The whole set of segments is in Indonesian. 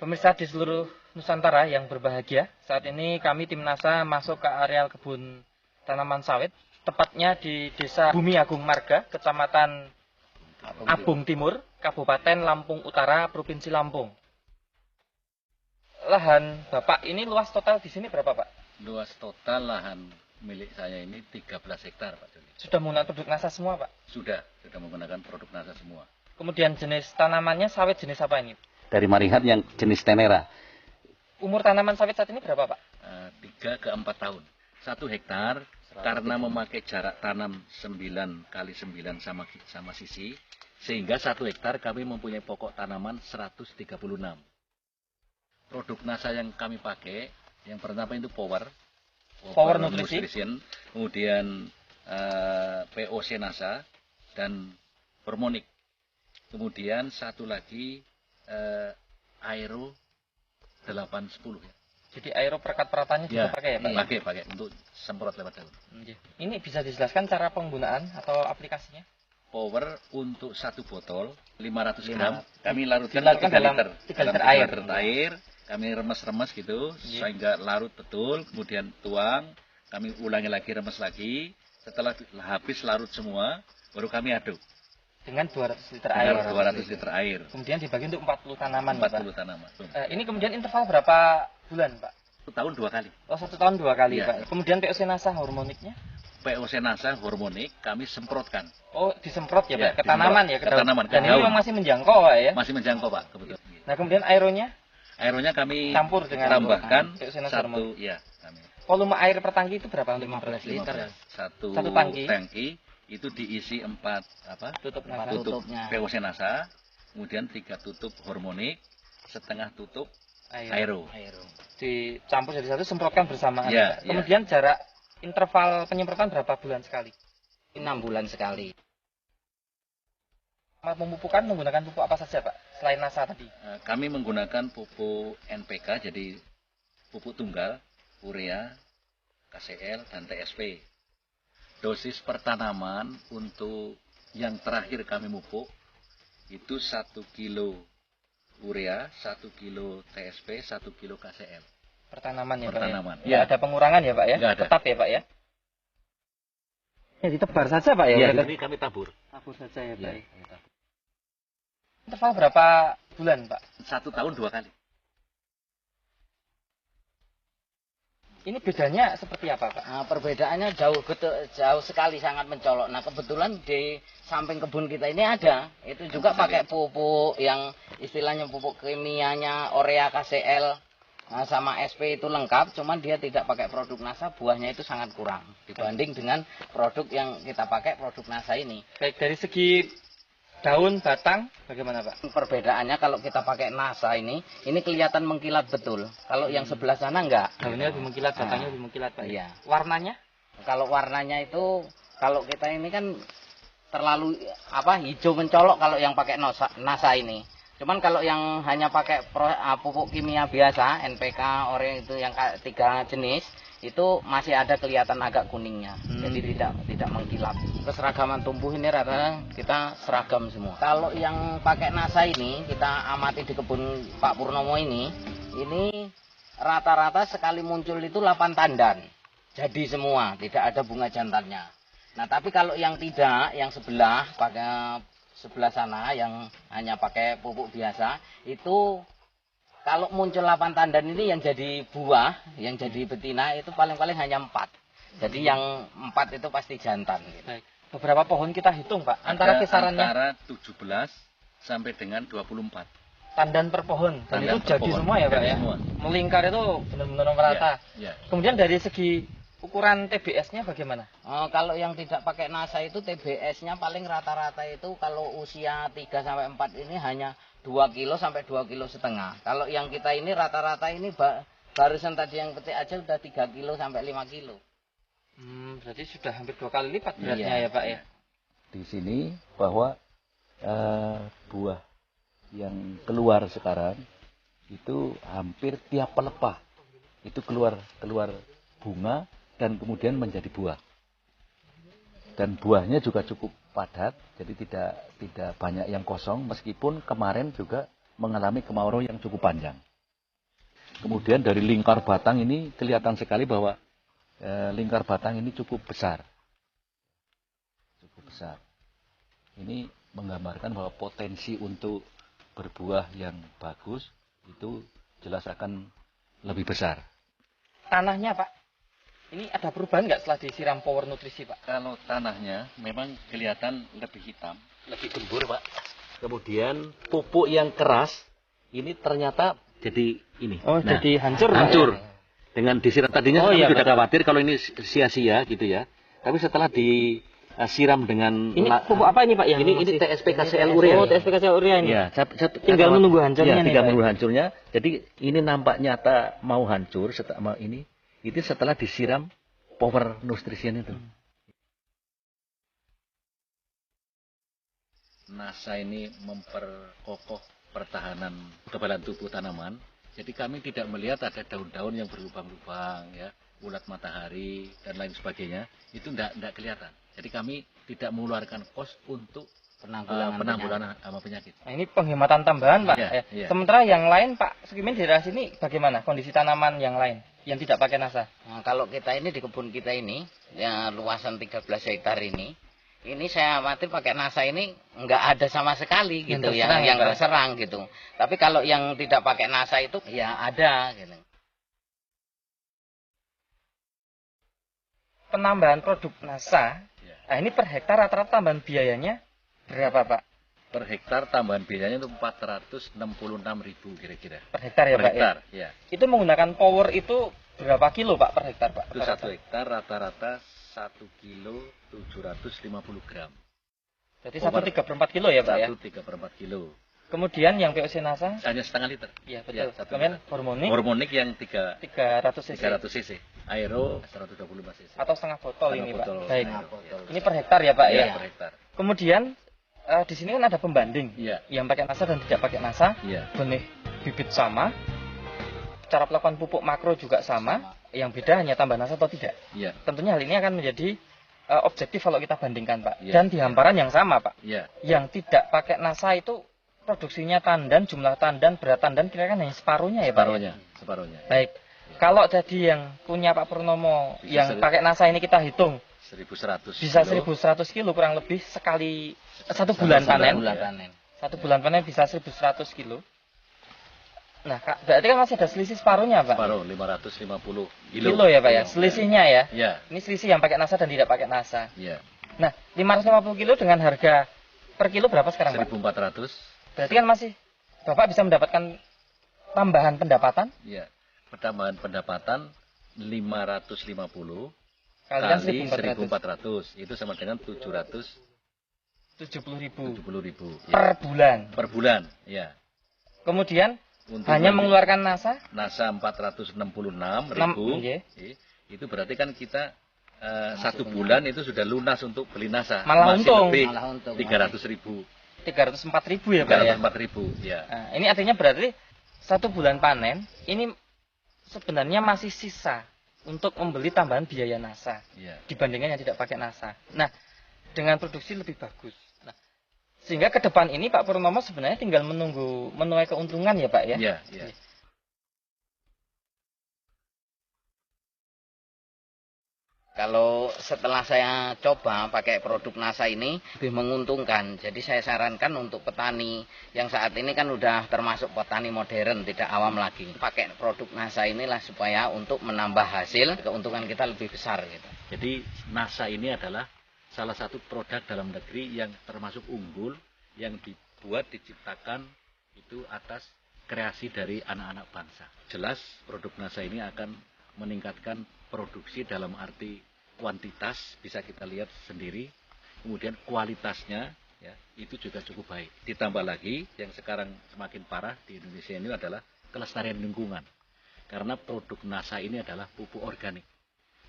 Pemirsa di seluruh Nusantara yang berbahagia, saat ini kami tim NASA masuk ke areal kebun tanaman sawit, tepatnya di Desa Bumi Agung Marga, Kecamatan Abung Timur, Kabupaten Lampung Utara, Provinsi Lampung. Lahan Bapak ini luas total di sini berapa, Pak? Luas total lahan milik saya ini 13 hektar, Pak Joni. Sudah menggunakan produk NASA semua, Pak? Sudah menggunakan produk NASA semua. Kemudian jenis tanamannya sawit jenis apa ini? Dari Marihat yang jenis Tenera. Umur tanaman sawit saat ini berapa, Pak? 3 ke 4 tahun. 1 hektar karena memakai jarak tanam 9 kali 9 sama sisi, sehingga 1 hektar kami mempunyai pokok tanaman 136. Produk NASA yang kami pakai, yang pertama itu Power Nutrition, kemudian POC NASA dan Hormonic. Kemudian satu lagi Aero 810 ya. Jadi aero perekat-peratannya juga pakai ya, Pak? Pakai untuk semprot lewat daun. Ini bisa dijelaskan cara penggunaan atau aplikasinya? Power untuk 1 botol 500 gram kami larutkan dalam 3 liter air. Kami remes-remes gitu sehingga larut betul, kemudian tuang, kami ulangi lagi, remes lagi. Setelah habis larut semua, baru kami aduk dengan 200 liter air. 200 liter air. Kemudian dibagi untuk 40 tanaman. 40 tanaman. Ini kemudian interval berapa bulan, Pak? 1 tahun 2 kali. Oh, 1 tahun 2 kali, Ya. Pak. Kemudian POC NASA hormoniknya? POC NASA hormonik kami semprotkan. Oh, disemprot ya, Ya, Pak? Ke tanaman ya, ke tanaman. Dan ini memang masih menjangkau, Pak ya? Masih menjangkau, Pak, kebetulan. Nah, kemudian aeronya? Aeronya kami campur dengan tambahkan POC NASA hormonik. ya, kami. Volume air per tangki itu berapa? 15 liter. Satu tangki itu diisi 4 tutupnya. POC NASA, kemudian 3 tutup hormonik, setengah tutup aero. Dicampur jadi satu, semprotkan bersamaan. Ya, kemudian jarak interval penyemprotan berapa bulan sekali? 6 bulan sekali. Memupukan menggunakan pupuk apa saja, Pak? Selain NASA tadi. Kami menggunakan pupuk NPK, jadi pupuk tunggal, urea, KCL, dan TSP. Dosis per tanaman untuk yang terakhir kami mupuk itu 1 kilo urea, 1 kilo TSP, 1 kilo KCL. Per tanaman ya, Pak? Tanaman. Ya, ada pengurangan ya, Pak ya? Nggak ada. Tetap ya, Pak ya? Ya, ditebar saja, Pak ya? Ini kami tabur. Tabur saja ya, Pak. Ya. Interval berapa bulan, Pak? 1 tahun 2 kali. Ini bedanya seperti apa, Pak? Nah, perbedaannya jauh sekali, sangat mencolok. Nah, kebetulan di samping kebun kita ini ada, itu juga pakai pupuk yang istilahnya pupuk kimianya urea, KCL, sama SP itu lengkap, cuman dia tidak pakai produk NASA, buahnya itu sangat kurang dibanding dengan produk yang kita pakai, produk NASA ini. Baik, dari segi daun, batang, bagaimana, Pak? Perbedaannya kalau kita pakai NASA ini kelihatan mengkilat betul. Kalau yang sebelah sana enggak. Daunnya lebih mengkilat, batangnya lebih mengkilat, Pak. Iya. Warnanya? Kalau warnanya itu, kalau kita ini kan terlalu hijau mencolok kalau yang pakai NASA ini. Cuman kalau yang hanya pakai pupuk kimia biasa, NPK, urea itu yang 3 jenis, itu masih ada kelihatan agak kuningnya. Jadi tidak mengkilap. Keseragaman tumbuh ini rata-rata kita seragam semua. Kalau yang pakai NASA ini, kita amati di kebun Pak Purnomo ini rata-rata sekali muncul itu 8 tandan. Jadi semua, tidak ada bunga jantannya. Nah, tapi kalau yang tidak, yang sebelah sana yang hanya pakai pupuk biasa, itu kalau muncul 8 tandan ini yang jadi buah, yang jadi betina itu paling-paling hanya 4. Jadi yang 4 itu pasti jantan. Gitu. Baik. Beberapa pohon kita hitung, Pak. Antara kisarannya? Antara 17 sampai dengan 24. Tandan per pohon. Dan itu jadi pohon. Semua ya, Pak ya? Semua. Melingkar itu benar-benar merata. Ya. Kemudian dari segi ukuran TBS-nya bagaimana? Kalau yang tidak pakai NASA itu TBS-nya paling rata-rata itu kalau usia 3-4 ini hanya 2 kilo sampai 2,5 kilo. Kalau yang kita ini rata-rata ini barusan tadi yang petik aja udah 3 kilo sampai 5 kilo. Berarti sudah hampir 2 kali lipat beratnya ya, Pak ya? Di sini bahwa buah yang keluar sekarang itu hampir tiap pelepah itu keluar bunga dan kemudian menjadi buah. Dan buahnya juga cukup padat, jadi tidak banyak yang kosong, meskipun kemarin juga mengalami kemarau yang cukup panjang. Kemudian dari lingkar batang ini kelihatan sekali bahwa lingkar batang ini cukup besar. Cukup besar. Ini menggambarkan bahwa potensi untuk berbuah yang bagus itu jelas akan lebih besar. Tanahnya Pak, ini ada perubahan nggak setelah disiram power nutrisi Pak? Kalau tanahnya memang kelihatan lebih hitam. Lebih gembur, Pak. Kemudian pupuk yang keras ini ternyata jadi ini. Oh, Nah, jadi hancur Pak, hancur. ya? Dengan disiram tadinya Oh, kami iya, sudah betul. khawatir kalau ini sia-sia gitu ya. Tapi setelah disiram dengan Ini pupuk apa ini Pak? Yang ini masih- TSP KCL urea. Oh, TSP KCL urea ini. Ya, Tinggal menunggu hancurnya ya, nih, tinggal Pak. menunggu hancurnya. Jadi ini nampak nyata mau hancur setelah ini. Itu setelah disiram power nutrition itu. NASA ini memperkokoh pertahanan kekebalan tubuh tanaman. Jadi kami tidak melihat ada daun-daun yang berlubang-lubang, ya, ulat matahari dan lain sebagainya. Itu tidak kelihatan. Jadi kami tidak mengeluarkan kos untuk penanggulangan sama penyakit. Nah, ini penghematan tambahan Pak. Iya, Ya. iya. Sementara yang lain Pak Sukimin di daerah sini bagaimana kondisi tanaman yang lain yang tidak pakai NASA? Nah, kalau kita ini di kebun kita ini, ya, luasan 13 hektar ini saya khawatir pakai NASA ini nggak ada sama sekali Yang gitu ya, terserang ya, yang Pak? terserang gitu. Tapi kalau yang tidak pakai NASA itu ya ada gitu. Penambahan produk NASA, Ya. nah ini per hektar rata-rata tambahan biayanya berapa Pak? Per hektar tambahan biayanya itu 466.000 kira-kira. Per hektar ya Per Pak hektar, ya? ya. Itu menggunakan power itu berapa kilo Pak per hektar Pak? Itu 1 hektar rata-rata 1 kilo 750 gram. Jadi Power 1/3/4 kilo ya Pak ya? 1/3/4 kilo. Kemudian yang POC NASA, Hanya setengah liter. ya betul. Ya, 1 Kemudian liter. hormonik Hormonik yang 300 cc 300 cc. Aero 125 cc. atau setengah botol Setengah ini botol. Pak. Baik. Aero, ya. Ini per hektar ya Pak Iya, ya? per hektar. Kemudian di sini kan ada pembanding Iya, yang pakai NASA dan tidak pakai NASA. iya. Benih bibit sama, cara pelakukan pupuk makro juga sama. Yang beda hanya tambah NASA atau tidak. Iya, Tentunya hal ini akan menjadi objektif kalau kita bandingkan Pak. Iya. Dan di hamparan yang sama Pak. iya. Yang tidak pakai NASA itu produksinya tandan, jumlah tandan, berat tandan kira-kira hanya separuhnya ya Pak. ya? Separuhnya. Baik. Kalau tadi yang punya Pak Purnomo Bisa yang pakai NASA ini kita hitung 1.100 bisa kilo. 1.100 kilo kurang lebih sekali satu bulan panen. Bulan panen. Satu bulan panen bisa 1.100 kilo. Nah, berarti kan masih ada selisih separuhnya, Pak. Separuh 550 kilo. Kilo ya, Pak ya. Selisihnya ya. Iya, Ini selisih yang pakai NASA dan tidak pakai NASA. iya. Nah, 550 kilo dengan harga per kilo berapa sekarang, Pak? 1.400. Berarti kan masih Bapak bisa mendapatkan tambahan pendapatan Iya. Pertambahan pendapatan 550 kalian kali 1.400. 1.400 itu sama dengan 70.000 770.000 per bulan. per bulan, ya. Kemudian Untuk hanya mengeluarkan NASA NASA 466.000, iya. itu berarti kan kita satu bulan itu sudah lunas untuk beli NASA. Malah Masih untung. lebih Malah untung. 300.000, 304.000 ya, Pak ya. 304.000, ya. Nah, ini artinya berarti satu bulan panen ini sebenarnya masih sisa untuk membeli tambahan biaya NASA Iya. dibandingkan yang tidak pakai NASA. Nah, dengan produksi lebih bagus. Nah, sehingga ke depan ini Pak Purnomo sebenarnya tinggal menunggu menuai keuntungan ya Pak ya. Iya, iya. Kalau setelah saya coba pakai produk NASA ini lebih menguntungkan. Jadi saya sarankan untuk petani yang saat ini kan udah termasuk petani modern, tidak awam lagi. Pakai produk NASA inilah supaya untuk menambah hasil, keuntungan kita lebih besar gitu. Jadi NASA ini adalah salah satu produk dalam negeri yang termasuk unggul, yang dibuat, diciptakan itu atas kreasi dari anak-anak bangsa. Jelas produk NASA ini akan meningkatkan produksi dalam arti kuantitas, bisa kita lihat sendiri. Kemudian kualitasnya ya, itu juga cukup baik. Ditambah lagi yang sekarang semakin parah di Indonesia ini adalah kelestarian lingkungan. Karena produk NASA ini adalah pupuk organik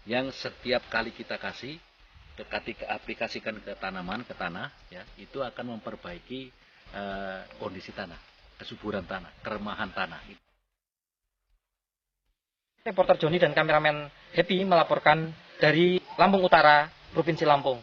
yang setiap kali kita kasih, ketika aplikasikan ke tanaman, ke tanah, ya, itu akan memperbaiki kondisi tanah, kesuburan tanah, keremahan tanah. Reporter Joni dan kameramen Happy melaporkan dari Lampung Utara, Provinsi Lampung.